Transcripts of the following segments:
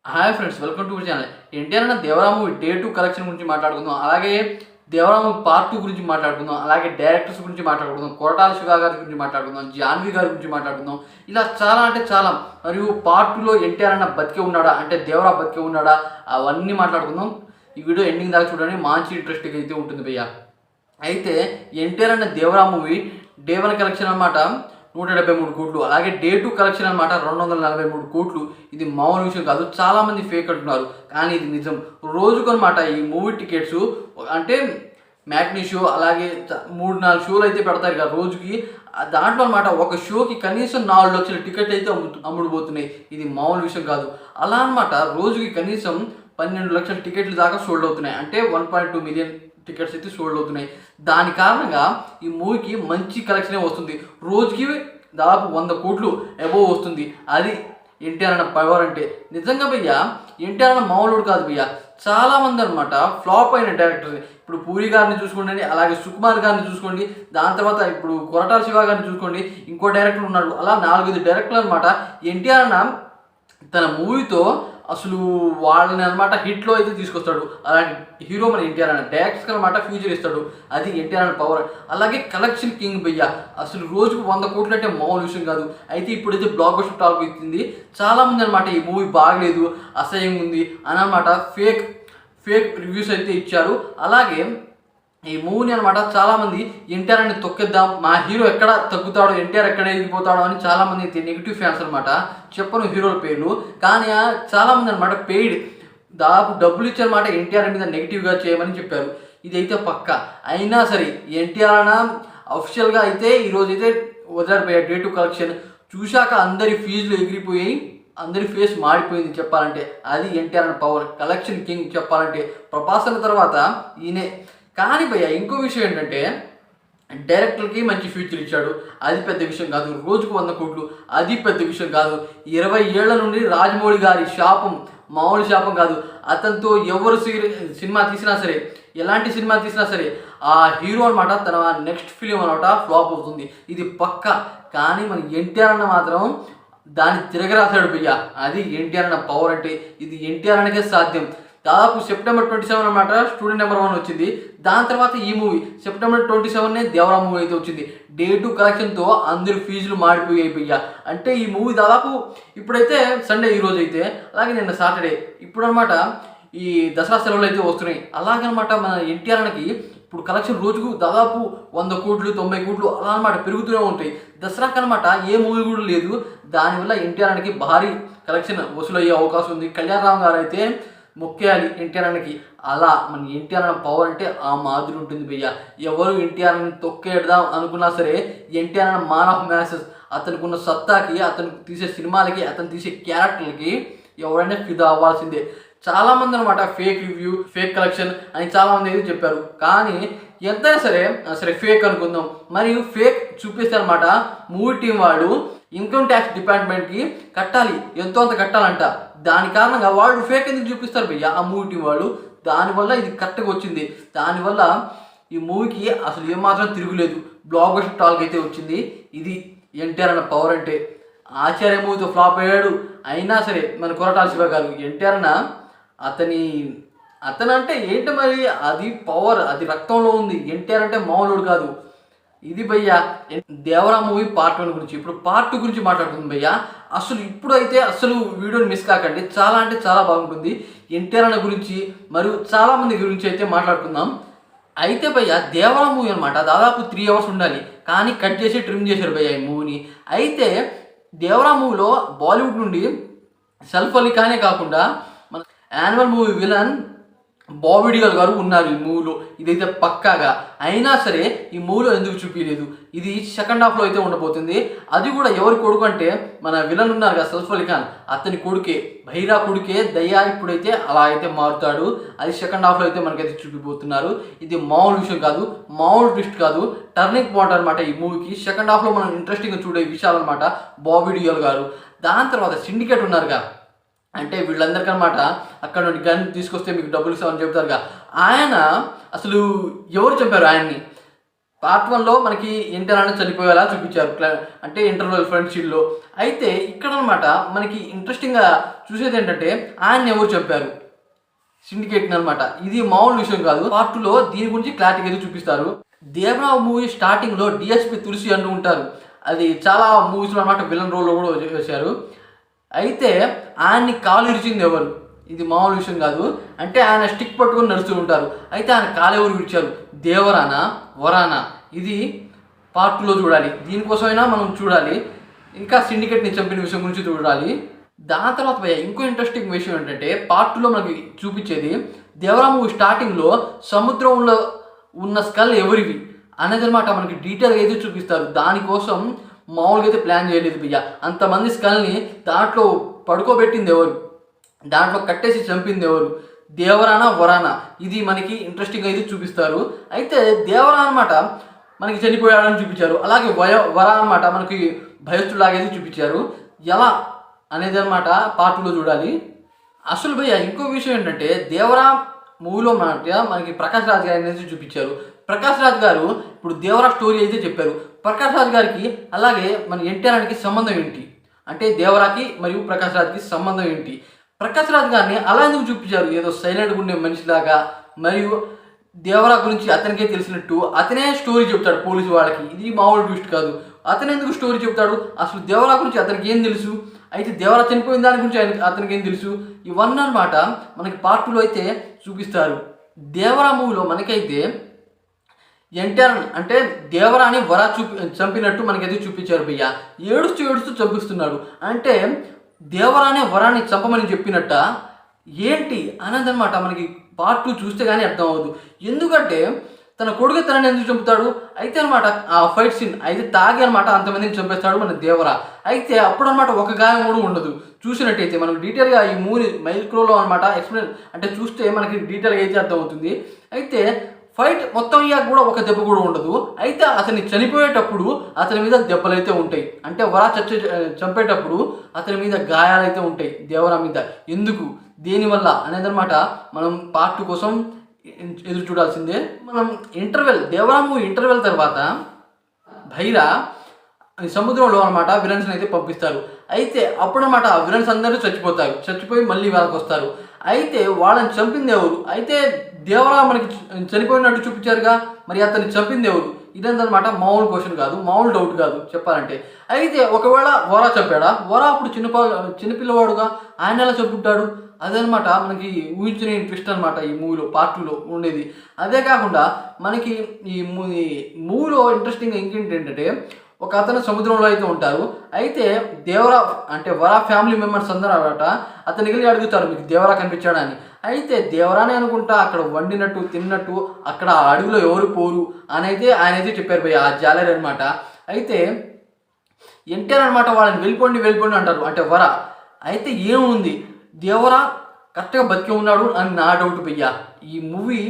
Hi friends, welcome to our channel. NTR అన్న Devara movie day 2 collection గురించి మాట్లాడుకుందాం. అలాగే దేవరా మూవీ పార్ట్ 2 గురించి మాట్లాడుకుందాం. అలాగే డైరెక్టర్స్ గురించి మాట్లాడుకుందాం. కొరటాల శివ గారి గురించి మాట్లాడుకుందాం. జాన్వి గారి గురించి మాట్లాడుకుందాం. ఇలా చాలా అంటే చాలా. మరియు పార్ట్ 2లో ఎన్టీఆర్ అన్న బతికే ఉన్నాడా, అంటే దేవరా బతికే ఉన్నాడా, అవన్నీ మాట్లాడుకుందాం. ఈ వీడియో ఎండింగ్ దాకా చూడండి, మంచి ఇంట్రెస్టింగ్ అయితే ఉంటుంది భయ్య. అయితే ఎన్టీఆర్ అన్న దేవరా మూవీ డే 1 కలెక్షన్ అనమాట 173 కోట్లు. అలాగే డే 2 కలెక్షన్ అనమాట 243 కోట్లు. ఇది మామూలు విషయం కాదు. చాలామంది ఫేక్ అంటున్నారు, కానీ ఇది నిజం. రోజుకు అనమాట ఈ మూవీ టికెట్స్ అంటే మ్యాట్నీ షో, అలాగే 3-4 షోలు అయితే పెడతారు కదా రోజుకి. దాంట్లో అనమాట ఒక షోకి కనీసం 4 లక్షల టికెట్లు అయితే అమ్ముడుపోతున్నాయి. ఇది మామూలు విషయం కాదు. అలా అనమాట రోజుకి కనీసం 12 లక్షల టికెట్లు దాకా సోల్డ్ అవుతున్నాయి. అంటే 1.2 మిలియన్ టికెట్స్ అయితే సోల్డ్ అవుతున్నాయి. దాని కారణంగా ఈ మూవీకి మంచి కలెక్షనే వస్తుంది. రోజుకి దాదాపు 100 కోట్లు అబోవ్ వస్తుంది. అది ఎన్టీఆర్ అన్న పవర్ అంటే. నిజంగా భయ్య ఎన్టీఆర్ అన్న మామూలుడు కాదు భయ్య. చాలామంది అనమాట ఫ్లాప్ అయిన డైరెక్టర్స్. ఇప్పుడు పూరి గారిని చూసుకోండి, అలాగే సుకుమార్ గారిని చూసుకోండి, దాని తర్వాత ఇప్పుడు కొరటాల శివ గారిని చూసుకోండి, ఇంకో డైరెక్టర్ ఉన్నాడు. అలా 4-5 డైరెక్టర్లు అనమాట ఎన్టీఆర్ అన్న తన మూవీతో అసలు వాళ్ళని అనమాట హిట్లో అయితే తీసుకొస్తాడు. అలాంటి హీరో మన ఎన్టీఆర్ అన్న డైరెక్టర్స్కి అనమాట ఫ్యూచర్ ఇస్తాడు. అది ఎన్టీఆర్ అన్న పవర్. అలాగే కలెక్షన్ కింగ్ భయ్య. అసలు రోజుకు 100 కోట్లు అంటే మామూలు విషయం కాదు. అయితే ఇప్పుడైతే బ్లాక్ బస్టర్ టాక్ ఇచ్చింది. చాలామంది అనమాట ఈ మూవీ బాగలేదు, అసహ్యంగా ఉంది అని అనమాట ఫేక్ రివ్యూస్ అయితే ఇచ్చారు. అలాగే ఈ మూవీని అనమాట చాలామంది ఎన్టీఆర్ అని తొక్కేద్దాం, మా హీరో ఎక్కడ తగ్గుతాడో, ఎన్టీఆర్ ఎక్కడ ఎదిగిపోతాడో అని చాలామంది అయితే నెగిటివ్ ఫ్యాన్స్ అనమాట. చెప్పను హీరోల పేర్లు, కానీ చాలామంది అనమాట పెయిడ్ దాదాపు డబ్బులు ఇచ్చారన్నమాట ఎన్టీఆర్ మీద నెగిటివ్గా చేయమని చెప్పారు. ఇదైతే పక్క. అయినా సరే ఎన్టీఆర్ అన్న అఫిషియల్గా అయితే ఈరోజు అయితే వదిలిపోయారు డే 2 కలెక్షన్. చూశాక అందరి ఫీజులు ఎగిరిపోయాయి, అందరి ఫేస్ మాడిపోయింది చెప్పాలంటే. అది ఎన్టీఆర్ అన్న పవర్. కలెక్షన్ కింగ్ చెప్పాలంటే ప్రభాస్ అన్న తర్వాత ఈయనే. కానీ భయ్య ఇంకో విషయం ఏంటంటే డైరెక్టర్కి మంచి ఫ్యూచర్ ఇచ్చాడు. అది పెద్ద విషయం కాదు. రోజుకు 100 కోట్లు అది పెద్ద విషయం కాదు. 20 ఏళ్ల నుండి రాజమౌళి గారి శాపం మామూలు శాపం కాదు. అతనితో ఎవరు సినిమా తీసినా సరే, ఎలాంటి సినిమా తీసినా సరే ఆ హీరో అనమాట తన నెక్స్ట్ ఫిలిం అనమాట ఫ్లాప్ అవుతుంది. ఇది పక్క. కానీ మన ఎన్టీఆర్ అన్న మాత్రం దాన్ని తిరగరాశాడు భయ్య. అది ఎన్టీఆర్ అన్న పవర్ అంటే. ఇది ఎన్టీఆర్ అన్నకే సాధ్యం. దాదాపు సెప్టెంబర్ 27 అనమాట స్టూడెంట్ నెంబర్ 1 వచ్చింది. దాని తర్వాత ఈ మూవీ సెప్టెంబర్ 27 దేవరా మూవీ అయితే వచ్చింది. డే 2 కలెక్షన్తో అందరి ఫీజులు మాడిపోయాయి భయ్య. అంటే ఈ మూవీ దాదాపు ఇప్పుడైతే సండే ఈరోజు అయితే, అలాగే నిన్న సాటర్డే, ఇప్పుడు అనమాట ఈ దసరా సెలవులు అయితే వస్తున్నాయి. అలాగనమాట మన ఎన్టీఆర్ అన్నకి ఇప్పుడు కలెక్షన్ రోజుకు దాదాపు 100 కోట్లు 90 కోట్లు అలా అనమాట పెరుగుతూనే ఉంటాయి. దసరాకి అనమాట ఏ మూవీ కూడా లేదు. దానివల్ల ఎన్టీఆర్ అన్నకి భారీ కలెక్షన్ వసూలు అయ్యే అవకాశం ఉంది. కళ్యాణ్ రామ్ గారు అయితే మొక్కేయాలి ఎన్టీఆర్ అన్నకి. అలా మన ఎన్టీఆర్ అన్న పవర్ అంటే ఆ మాదిరి ఉంటుంది భయ్య. ఎవరు ఎన్టీఆర్ అన్న తొక్కేద్దాం అనుకున్నా సరే ఎన్టీఆర్ అన్న మాన్ ఆఫ్ మ్యాసెస్. అతనికి ఉన్న సత్తాకి, అతను తీసే సినిమాలకి, అతను తీసే క్యారెక్టర్లకి ఎవరైనా ఫిదా అవ్వాల్సిందే. చాలామంది అనమాట ఫేక్ రివ్యూ, ఫేక్ కలెక్షన్ అని చాలామంది అయితే చెప్పారు. కానీ ఎంతైనా సరే ఫేక్ అనుకుందాం. మరియు ఫేక్ చూపిస్తే అనమాట మూవీ టీం వాళ్ళు ఇన్కమ్ ట్యాక్స్ డిపార్ట్మెంట్కి కట్టాలి, ఎంతో అంత కట్టాలంట. దాని కారణంగా వాళ్ళు ఫేక్ ఎందుకు చూపిస్తారు భయ్య ఆ మూవీ టీం వాళ్ళు. దానివల్ల ఇది కరెక్ట్గా వచ్చింది. దానివల్ల ఈ మూవీకి అసలు ఏమాత్రం తిరుగులేదు. బ్లాక్ బస్టర్ టాక్ అయితే వచ్చింది. ఇది ఎన్టీఆర్ అన్న పవర్ అంటే. ఆచార్య మూవీతో ఫ్లాప్ అయ్యాడు. అయినా సరే మన కొరటాల శివ గారు ఎన్టీఆర్ అన్న అతను అంటే ఏంటి మరి, అది పవర్, అది రక్తంలో ఉంది. ఎన్టీఆర్ అంటే మామూలుడు కాదు. ఇది భయ్య దేవరా మూవీ పార్ట్ 1 గురించి. ఇప్పుడు పార్ట్ 2 గురించి మాట్లాడుతుంది భయ్య. అసలు ఇప్పుడైతే అసలు వీడియోని మిస్ కాకండి. చాలా అంటే చాలా బాగుంటుంది. ఎన్టీఆర్ అన్న గురించి మరియు చాలామంది గురించి అయితే మాట్లాడుకుందాం. అయితే భయ్య దేవరా మూవీ అనమాట దాదాపు 3 అవర్స్ ఉండాలి, కానీ కట్ చేసి ట్రిమ్ చేశారు భయ్య ఈ మూవీని. అయితే దేవరా మూవీలో బాలీవుడ్ నుండి సైఫ్ అలీ ఖానే కాకుండా మన animal movie villain Bobby Deol గారు ఉన్నారు ఈ మూవీలో. ఇదైతే పక్కాగా. అయినా సరే ఈ మూవీలో ఎందుకు చూపించలేదు. ఇది సెకండ్ హాఫ్లో అయితే ఉండబోతుంది. అది కూడా ఎవరి కొడుకు అంటే మన విలన్ ఉన్నారు కదా సైఫ్ అలీ ఖాన్, అతని కొడుకే, భైరా కొడుకే దయ్యా ఇప్పుడైతే అలా అయితే మారుతాడు. అది సెకండ్ హాఫ్లో అయితే మనకైతే చూపిపోతున్నారు. ఇది మామూలు విషయం కాదు, మామూలు ట్విస్ట్ కాదు, టర్నింగ్ పాయింట్ అనమాట ఈ మూవీకి. సెకండ్ హాఫ్లో మనం ఇంట్రెస్టింగ్గా చూడే విషయాలు అనమాట బాబీ డియోల్ గారు. దాని తర్వాత సిండికేట్ ఉన్నారుగా, అంటే వీళ్ళందరికనమాట అక్కడ నుండి గన్ తీసుకొస్తే మీకు డబ్బులు ఇస్తామని చెప్తారుగా. ఆయన అసలు ఎవరు చంపారు ఆయన్ని, పార్ట్ 1లో మనకి ఎన్టీఆర్ అన్న చనిపోయేలా చూపించారు అంటే ఇంటర్వెల్ ఫ్రెండ్షిప్లో. అయితే ఇక్కడ అనమాట మనకి ఇంట్రెస్టింగ్గా చూసేది ఏంటంటే ఆయన ఎవరు చెప్పారు, సిండికేట్ అనమాట. ఇది మామూలు విషయం కాదు. పార్ట్ 2లో దీని గురించి క్లారిటీగా అయితే చూపిస్తారు. దేవరా మూవీ స్టార్టింగ్లో డిఎస్పి తులసి అంటూ ఉంటారు. అది చాలా మూవీస్లో అనమాట విలన్ రోల్లో కూడా చేశారు. అయితే ఆయన్ని కాలు ఇరిచింది ఎవరు, ఇది మామూలు విషయం కాదు. అంటే ఆయన స్టిక్ పట్టుకొని నడుస్తూ ఉంటారు. అయితే ఆయన కాలు ఎవరు విడిచారు, దేవరానా వరానా, ఇది పార్ట్ 2లో చూడాలి. దీనికోసమైనా మనం చూడాలి. ఇంకా సిండికేట్ని చంపిన విషయం గురించి చూడాలి. దాని తర్వాత ఇంకో ఇంట్రెస్టింగ్ విషయం ఏంటంటే పార్ట్ 2లో మనకి చూపించేది దేవరా మూవీ స్టార్టింగ్లో సముద్రంలో ఉన్న స్కల్ ఎవరివి అనేది అనమాట మనకి డీటెయిల్గా అయితే చూపిస్తారు. దానికోసం మామూలుగా అయితే ప్లాన్ చేయలేదు భయ్య. అంతమంది స్కల్ని దాంట్లో పడుకోబెట్టింది ఎవరు, దాంట్లో కట్టేసి చంపింది ఎవరు, దేవరానా వరానా, ఇది మనకి ఇంట్రెస్టింగ్గా అయితే చూపిస్తారు. అయితే దేవరా అనమాట మనకి చనిపోయాడని చూపించారు. అలాగే వరా అనమాట మనకి భయస్తులాగా అయితే చూపించారు. ఎలా అనేది అనమాట పార్ట్ 2లో చూడాలి. అసలు భయ్య ఇంకో విషయం ఏంటంటే దేవరా మూవీలో మనకి ప్రకాష్ రాజ్ గారు అనేది చూపించారు. ప్రకాష్ రాజ్ గారు ఇప్పుడు దేవరా స్టోరీ అయితే చెప్పారు. ప్రకాష్ రాజ్ గారికి అలాగే మన ఎన్టీఆర్కి సంబంధం ఏంటి, అంటే దేవరాకి మరియు ప్రకాష్ రాజ్కి సంబంధం ఏంటి, ప్రకాష్ రాజ్ గారిని అలా ఎందుకు చూపించారు, ఏదో సైలెంట్గా ఉండే మనిషిలాగా, మరియు దేవరా గురించి అతనికే తెలిసినట్టు అతనే స్టోరీ చెప్తాడు పోలీసు వాళ్ళకి. ఇది మామూలు ట్విస్ట్ కాదు. అతను ఎందుకు స్టోరీ చెప్తాడు, అసలు దేవరా గురించి అతనికి ఏం తెలుసు, అయితే దేవరా చనిపోయిన దాని గురించి అతనికి ఏం తెలుసు, ఇవన్నీ అనమాట మనకి పార్ట్ 2లో అయితే చూపిస్తారు. దేవరా మూవీలో మనకైతే ఎన్టీఆర్ అంటే దేవరాని వరా చంపినట్టు మనకైతే చూపించారు భయ్య. ఏడుస్తూ చంపిస్తున్నాడు. అంటే దేవరానే వరాన్ని చంపమని చెప్పినట్ట ఏంటి అన్నదనమాట మనకి పార్ట్ 2 చూస్తే కానీ అర్థం అవ్వదు. ఎందుకంటే తన కొడుకు తనని ఎందుకు చంపుతాడు, అయితే అనమాట ఆ ఫైట్ సీన్ అయితే తాగి అనమాట అంతమందిని చంపేస్తాడు మన దేవరా. అయితే అప్పుడు అనమాట ఒక గాయం కూడా ఉండదు. చూసినట్టయితే మనకు డీటెయిల్గా ఈ మూవీ మైక్రోలో అనమాట ఎక్స్ప్లెయిన్ అంటే చూస్తే మనకి డీటెయిల్గా అయితే అర్థమవుతుంది. అయితే ఫైట్ మొత్తం అయ్యాక కూడా ఒక దెబ్బ కూడా ఉండదు. అయితే అతన్ని చనిపోయేటప్పుడు అతని మీద దెబ్బలు అయితే ఉంటాయి. అంటే వరా చంపేటప్పుడు అతని మీద గాయాలు అయితే ఉంటాయి దేవరా మీద. ఎందుకు దేనివల్ల అనేది అనమాట మనం పార్ట్ 2 కోసం ఎదురు చూడాల్సిందే. మనం దేవరా మూవీ ఇంటర్వెల్ తర్వాత భైరా సముద్రంలో అనమాట విలన్స్ని అయితే పంపిస్తారు. అయితే అప్పుడు అనమాట ఆ విలన్స్ అందరూ చచ్చిపోయి మళ్ళీ వాళ్ళకి వస్తారు. అయితే వాళ్ళని చంపింది ఎవరు, అయితే దేవరా మనకి చనిపోయినట్టు చూపించారుగా, మరి అతన్ని చంపింది ఎవరు, ఇదేంటనమాట మామూలు క్వశ్చన్ కాదు, మామూలు డౌట్ కాదు చెప్పాలంటే. అయితే ఒకవేళ వరా చంపాడా, వరా అప్పుడు చిన్నపిల్లవాడుగా ఆయన ఎలా చంపుంటాడు, అదనమాట మనకి ఊహించని ట్విస్ట్ అనమాట ఈ మూవీలో పార్ట్ 2లో ఉండేది. అదే కాకుండా మనకి ఈ మూవీలో ఇంట్రెస్టింగ్ ఇంకేంటంటే ఒక అతను సముద్రంలో అయితే ఉంటారు. అయితే దేవరా అంటే వరా ఫ్యామిలీ మెంబర్స్ అందరూ అనమాట అతనికి వెళ్ళి అడుగుతారు మీకు దేవరా కనిపించాడా అని. అయితే దేవరానే అనుకుంటా అక్కడ వండినట్టు తిన్నట్టు అక్కడ అడవిలో ఎవరు పోరు అని అయితే ఆయన అయితే చెప్పారు భయ్య, ఆ జాలర్ అనమాట. అయితే ఎన్టీఆర్ అనమాట వాళ్ళని వెళ్ళిపోండి అంటారు అంటే వరా. అయితే ఏముంది దేవరా కరెక్ట్గా బతికే ఉన్నాడు అని నా డౌట్ భయ్య. ఈ మూవీ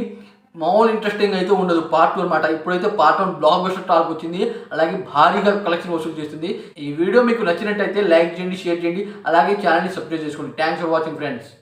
మామూలు ఇంట్రెస్టింగ్ అయితే ఉండదు పార్ట్ 2 అనమాట. ఇప్పుడైతే పార్ట్ 1 బ్లాక్ బస్టర్ టాక్ వచ్చింది, అలాగే భారీగా కలెక్షన్ వసూలు చేస్తుంది. ఈ వీడియో మీకు నచ్చినట్టయితే లైక్ చేయండి, షేర్ చేయండి, అలాగే ఛానల్ని సబ్స్క్రైబ్ చేసుకోండి. Thanks for watching friends.